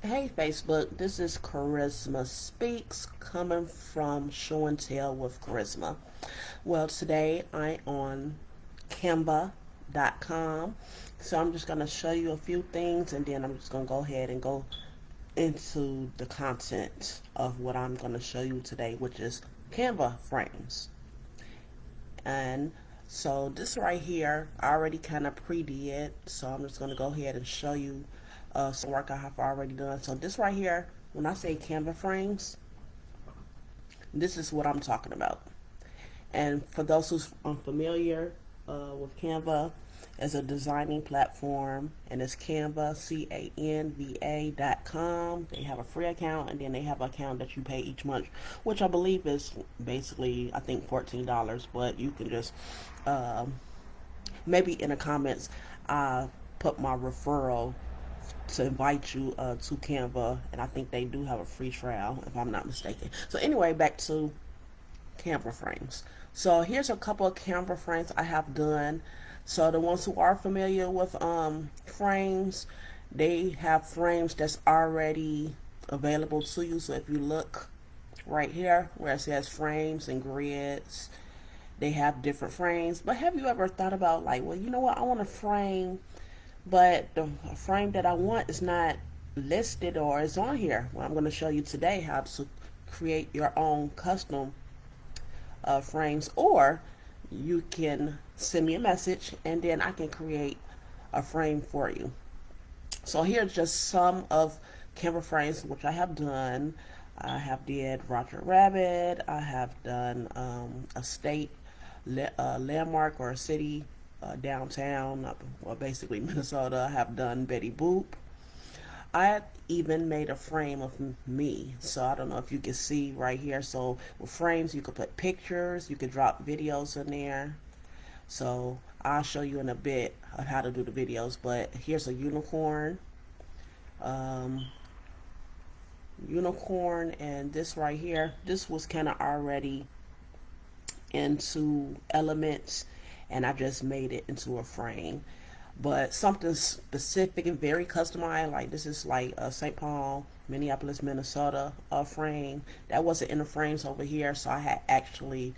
Hey Facebook, this is Karisma Speaks coming from Show and Tell with Karisma. Well, today I on Canva.com. So I'm just going to show you a few things and then I'm just going to go ahead and go into the content of what I'm going to show you today, which is Canva frames. And so this right here, I already kind of pre-did, so I'm just going to go ahead and show you some work I have already done. So this right here, when I say Canva frames, this is what I'm talking about. And for those who's unfamiliar with Canva, as a designing platform, and it's Canva, Canva.com. They have a free account, and then they have an account that you pay each month, which I believe is basically, I think, $14. But you can just maybe in the comments, put my referral to invite you to Canva, and I think they do have a free trial, if I'm not mistaken. So anyway, back to Canva frames. So here's a couple of Canva frames I have done. So the ones who are familiar with frames, they have frames that's already available to you. So if you look right here where it says frames and grids, they have different frames. But have you ever thought about, like, well, you know what, I want a frame, but the frame that I want is not listed or is on here? Well, I'm going to show you today how to create your own custom frames, or you can send me a message and then I can create a frame for you. So here's just some of Canva frames which I have done. I have did Roger Rabbit. I have done a state landmark or a city downtown, well, basically Minnesota. I have done Betty Boop. I even made a frame of me, so I don't know if you can see right here. So with frames, you could put pictures, you could drop videos in there. So I'll show you in a bit of how to do the videos, but here's a unicorn. And this right here, this was kind of already into elements, and I just made it into a frame. But something specific and very customized, like this is like a St. Paul, Minneapolis, Minnesota frame that wasn't in the frames over here, so I had actually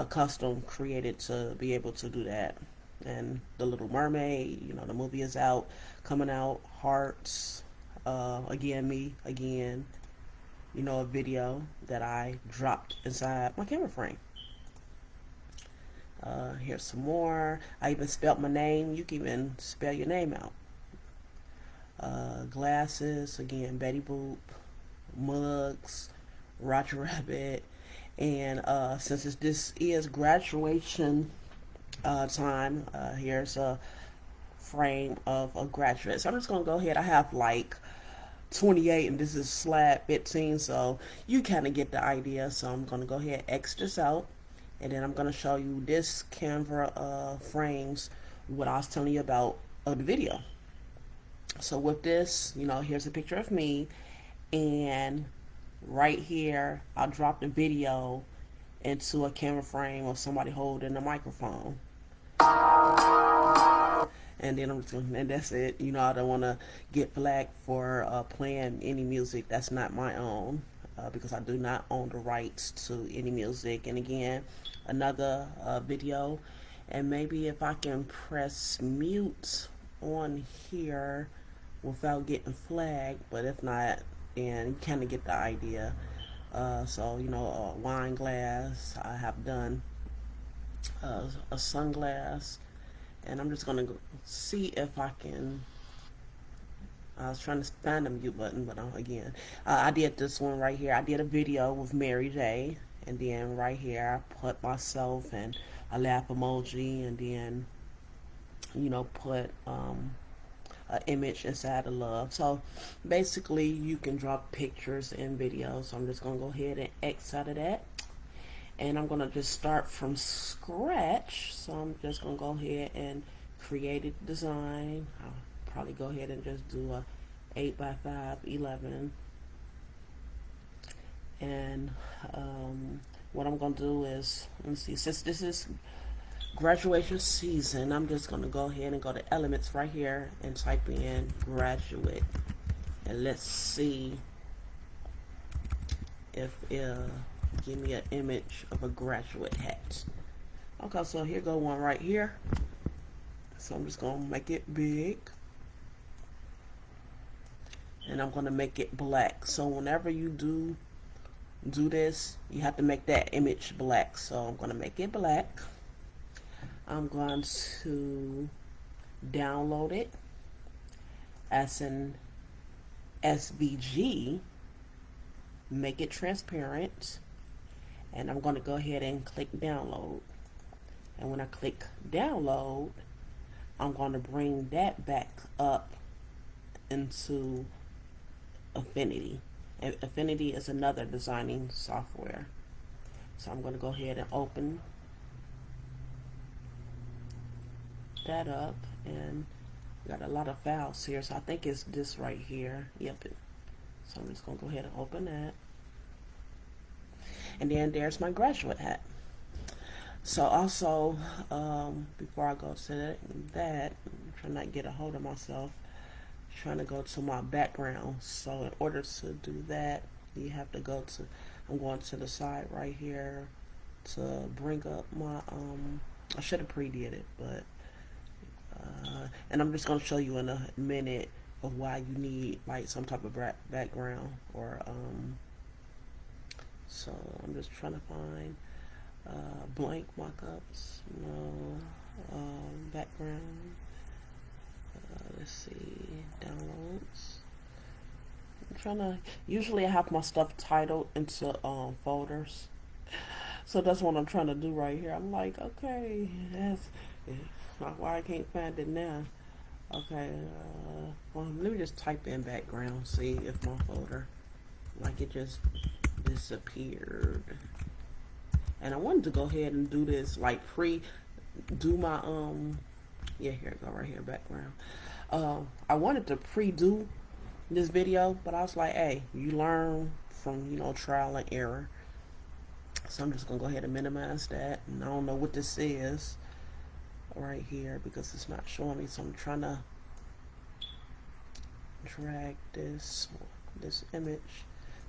custom created to be able to do that. And The Little Mermaid, you know, the movie is out, coming out. Hearts, again, me again, you know, a video that I dropped inside my camera frame. Here's some more. I even spelled my name. You can even spell your name out. Glasses, again, Betty Boop. Mugs, Roger Rabbit. And since this is graduation time, here's a frame of a graduate. So I'm just going to go ahead. I have like 28 and this is slab 15, so you kind of get the idea. So I'm going to go ahead and X this out. And then I'm going to show you this Canva frames, what I was telling you about of the video. So with this, you know, here's a picture of me. And right here, I'll drop the video into a Canva frame of somebody holding a microphone. And then and that's it. You know, I don't want to get flagged for playing any music that's not my own. Because I do not own the rights to any music. And again, another video, and maybe if I can press mute on here without getting flagged, but if not, then you kind of get the idea. So, you know, a wine glass, I have done a sunglass, and I'm just going to see if I can. I was trying to find the mute button, but again, I did this one right here. I did a video with Mary J, and then right here I put myself and a laugh emoji, and then, you know, put an image inside of love. So basically, you can drop pictures and videos. So I'm just gonna go ahead and X out of that, and I'm gonna just start from scratch. So I'm just gonna go ahead and create a design. Probably go ahead and just do a 8x5 11, and what I'm gonna do is, let's see, since this is graduation season, I'm just gonna go ahead and go to elements right here and type in graduate, And let's see if it'll give me an image of a graduate hat. Okay, so here go one right here. So I'm just gonna make it big. And I'm gonna make it black. So whenever you do this, you have to make that image black. So I'm gonna make it black. I'm going to download it as an SVG, make it transparent, and I'm going to go ahead and click download. And when I click download, I'm going to bring that back up into Affinity. And Affinity is another designing software. So I'm going to go ahead and open that up, and got a lot of files here, so I think it's this right here. Yep. So I'm just gonna go ahead and open that, and then there's my graduate hat. So also, before I go to that, I'm trying not to get a hold of myself, trying to go to my background. So in order to do that, you have to go to, I'm going to the side right here to bring up my, I should have pre-did it, but and I'm just going to show you in a minute of why you need like some type of background, or so I'm just trying to find blank mockups, no background, let's see, downloads. I'm trying to, usually I have my stuff titled into folders, so that's what I'm trying to do right here. I'm like, okay, that's why I can't find it now. Okay, well, let me just type in background, see if my folder, like, it just disappeared. And I wanted to go ahead and do this, like, do my, yeah, here I go, right here, background. I wanted to pre-do this video, but I was like, hey, you learn from, you know, trial and error. So I'm just gonna go ahead and minimize that. And I don't know what this is right here because it's not showing me, so I'm trying to drag this image.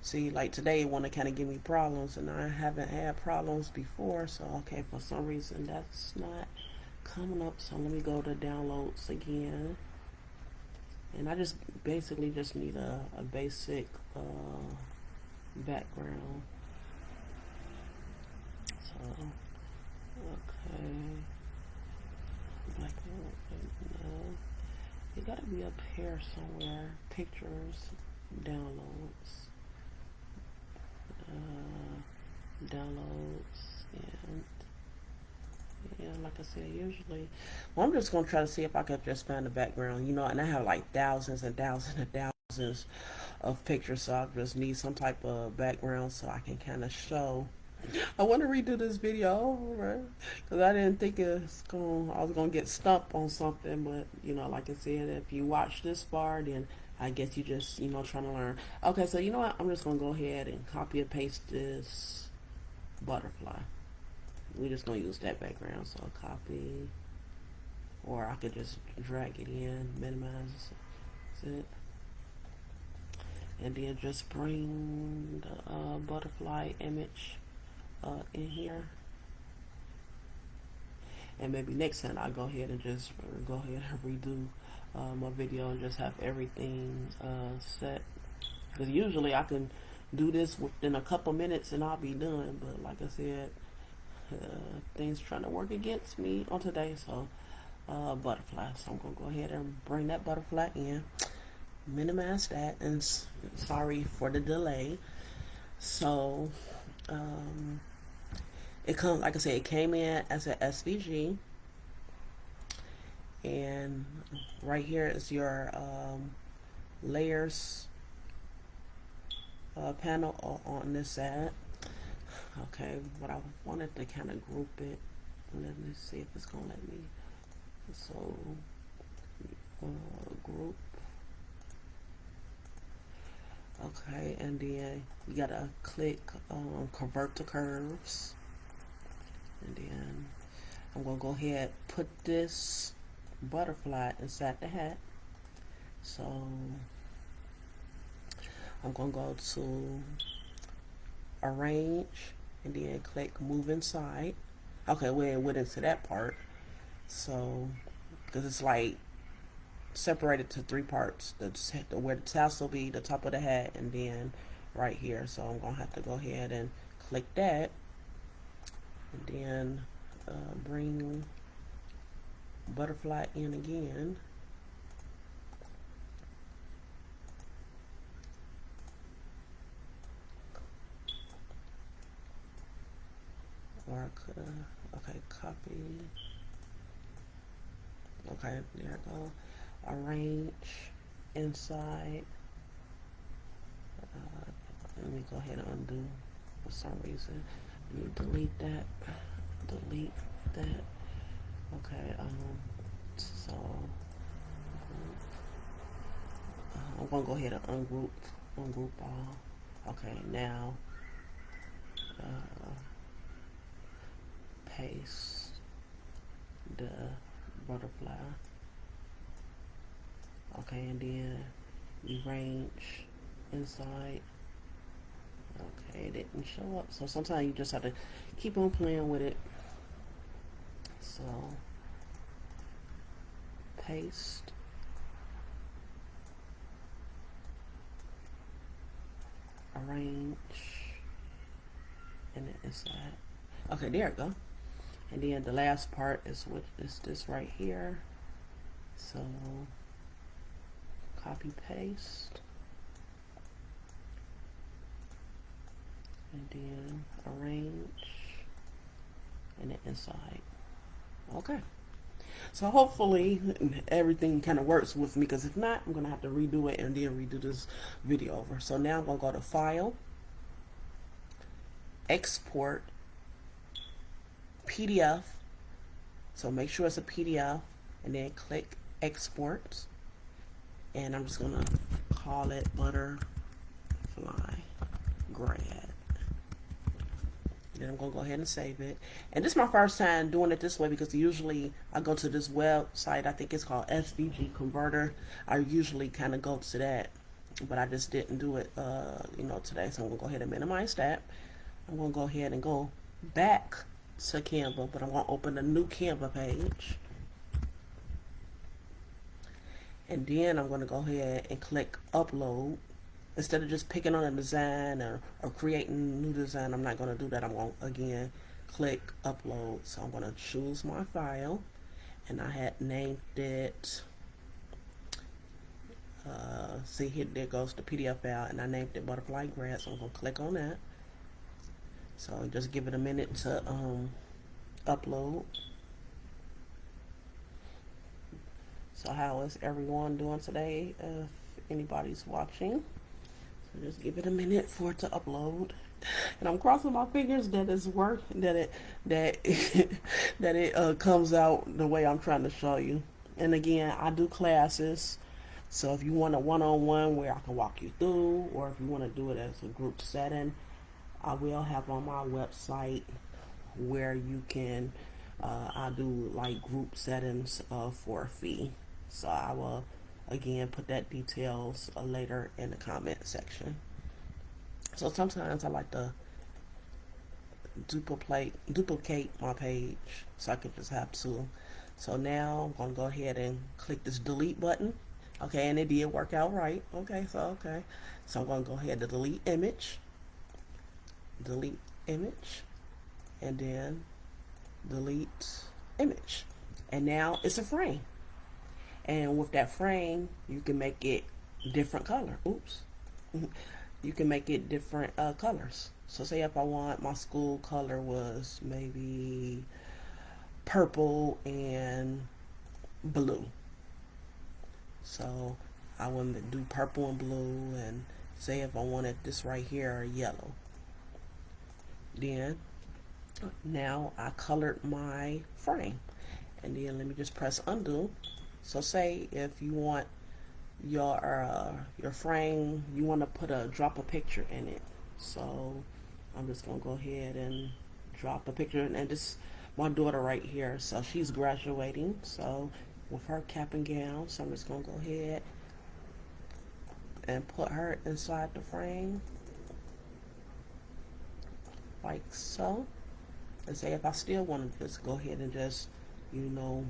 See, like today it want to kind of give me problems, and I haven't had problems before, so okay, for some reason that's not coming up. So let me go to downloads again, and I just basically just need a basic background. So okay, no, it gotta be up here somewhere. Pictures, downloads, and yeah, like I said, usually, well, I'm just gonna try to see if I can just find the background, you know, and I have like thousands and thousands and thousands of pictures, so I just need some type of background so I can kind of show. I want to redo this video over because I didn't think I was gonna get stumped on something, but you know, like I said, if you watch this far, then I guess you just, you know, trying to learn. Okay, so you know what? I'm just gonna go ahead and copy and paste this butterfly. We're just gonna use that background, so I'll copy, or I could just drag it in, minimize it, and then just bring the butterfly image in here. And maybe next time I'll go ahead and just redo my video and just have everything set, because usually I can do this within a couple minutes and I'll be done, but like I said, things trying to work against me on today. So butterfly, so I'm gonna go ahead and bring that butterfly in, minimize that, and sorry for the delay. So it comes, like I said, it came in as an SVG, and right here is your layers panel on this side. Okay, but I wanted to kind of group it. Let me see if it's gonna let me. So group. Okay, and then you gotta click convert to curves. And then I'm gonna go ahead put this butterfly inside the hat. So I'm going to go to arrange and then click move inside. Okay, we went into that part. So, because it's like separated to three parts. Where the tassel will be, the top of the hat, and then right here. So I'm going to have to go ahead and click that. And then bring butterfly in again. Or I could okay, copy. Okay, there I go. Arrange inside. Let me go ahead and undo for some reason. Let me delete that. Delete that. Okay, so I'm gonna go ahead and ungroup all. Okay, now paste the butterfly. Okay, and then arrange inside. Okay, it didn't show up. So sometimes you just have to keep on playing with it. So paste. Arrange. And then inside. Okay, there we go. And then the last part is this right here. So copy paste. And then arrange and then inside. Okay. So hopefully everything kind of works with me, because if not, I'm going to have to redo it and then redo this video over. So now I'm going to go to File, Export, PDF. So make sure it's a PDF and then click Export. And I'm just going to call it Butterfly Grad. Then I'm going to go ahead and save it. And this is my first time doing it this way, because usually I go to this website, I think it's called SVG Converter. I usually kind of go to that, but I just didn't do it, today. So I'm going to go ahead and minimize that. I'm going to go ahead and go back to Canva, but I'm going to open a new Canva page. And then I'm going to go ahead and click Upload. Instead of just picking on a design or creating a new design, I'm not going to do that. I'm going to, again, click Upload. So I'm going to choose my file. And I had named it, see here, there goes the PDF file. And I named it Butterfly Grad. So I'm going to click on that. So just give it a minute to upload. So how is everyone doing today, if anybody's watching? Just give it a minute for it to upload, and I'm crossing my fingers that it's that it comes out the way I'm trying to show you. And again, I do classes, so if you want a one-on-one where I can walk you through, or if you want to do it as a group setting, I will have on my website where you can I do like group settings for a fee. So I will again put that details later in the comment section. So sometimes I like to duplicate my page so I can just have two. So now I'm going to go ahead and click this delete button. Okay, and it did work out right. Okay, so I'm going to go ahead to delete image, and then delete image. And now it's a frame. And with that frame, you can make it different color. Oops. You can make it different colors. So say if I want my school color was maybe purple and blue. So I want to do purple and blue, and say if I wanted this right here yellow. Then now I colored my frame. And then let me just press undo. So say if you want your frame, you want to drop a picture in it. So I'm just gonna go ahead and drop a picture, and this my daughter right here. So she's graduating. So with her cap and gown, so I'm just gonna go ahead and put her inside the frame like so. And say if I still want to just go ahead and just, you know,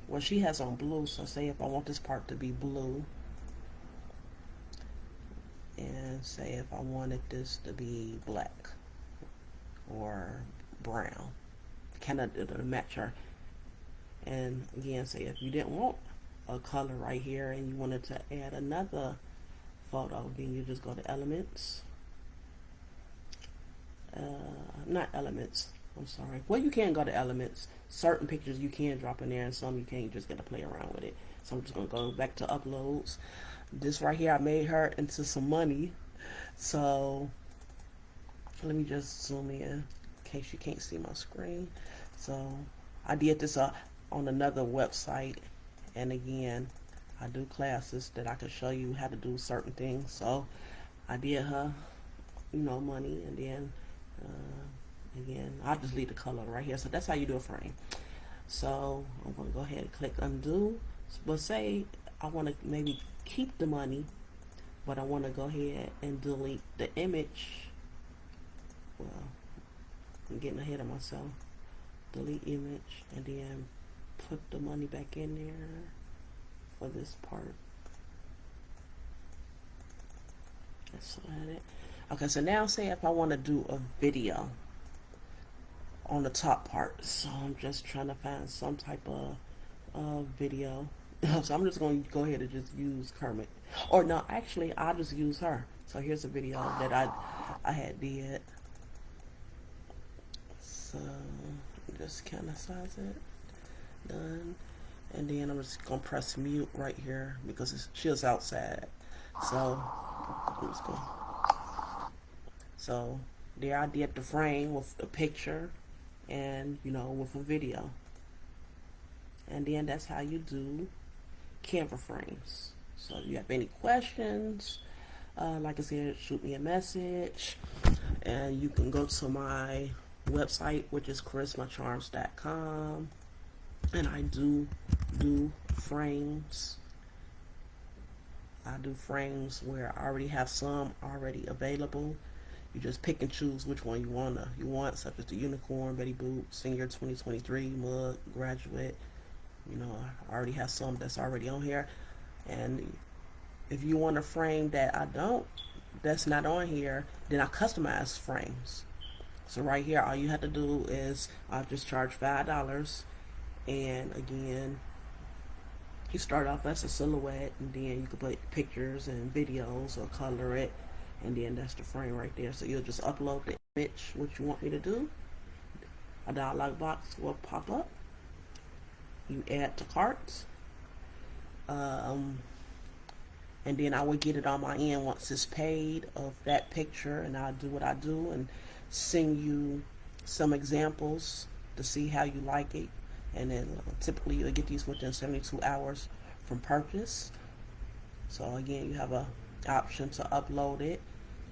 well, she has on blue, so say if I want this part to be blue, and say if I wanted this to be black or brown, kind of to match her. And again, say if you didn't want a color right here and you wanted to add another photo, then you just go to elements. Not elements, I'm sorry. Well, you can go to elements. Certain pictures you can drop in there, and some you can't. You just got to play around with it. So I'm just going to go back to uploads. This right here, I made her into some money. So let me just zoom in case you can't see my screen. So I did this on another website, and again, I do classes that I can show you how to do certain things. So I did her, you know, money, and then again, I'll just leave the color right here. So that's how you do a frame. So I'm going to go ahead and click undo. But say I want to maybe keep the money, but I want to go ahead and delete the image. Well, I'm getting ahead of myself. Delete image, and then put the money back in there for this part. Let's add it. Okay, so now say if I want to do a video on the top part. So I'm just trying to find some type of video. So I'm just going to go ahead and just use Kermit. Or no, actually, I'll just use her. So here's a video that I had did. So just kind of size it. Done. And then I'm just going to press mute right here because she's outside. So I'm just going. So there I did the frame with a picture and, you know, with a video. And then that's how you do Canva frames. So if you have any questions, like I said, shoot me a message. And you can go to my website, which is karismacharms.com. And I do frames. I do frames where I already have some already available. You just pick and choose which one you want, such as the unicorn, Betty Boop, Senior 2023, Mug, Graduate. You know, I already have some that's already on here. And if you want a frame that's not on here, then I customize frames. So right here, all you have to do is I just charge $5. And again, you start off as a silhouette, and then you can put pictures and videos or color it. And then that's the frame right there. So you'll just upload the image, what you want me to do. A dialog box will pop up. You add to cart. And then I will get it on my end once it's paid of that picture. And I'll do what I do and send you some examples to see how you like it. And then typically you'll get these within 72 hours from purchase. So again, you have a option to upload it,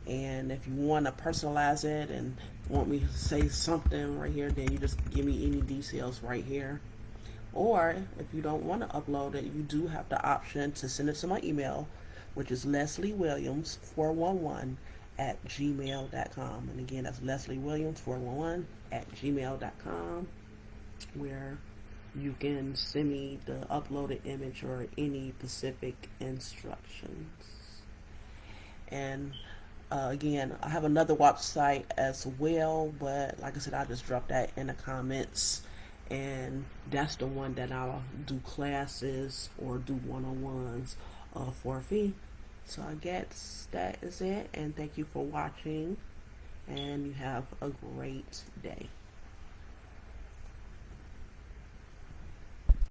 and if you want to personalize it and want me to say something right here, then you just give me any details right here. Or if you don't want to upload it, you do have the option to send it to my email, which is lesliewilliams411@gmail.com. And again, that's lesliewilliams411@gmail.com, where you can send me the uploaded image or any specific instructions. And again, I have another website as well, but like I said, I'll just drop that in the comments. And that's the one that I'll do classes or do one-on-ones for a fee. So I guess that is it. And thank you for watching. And you have a great day.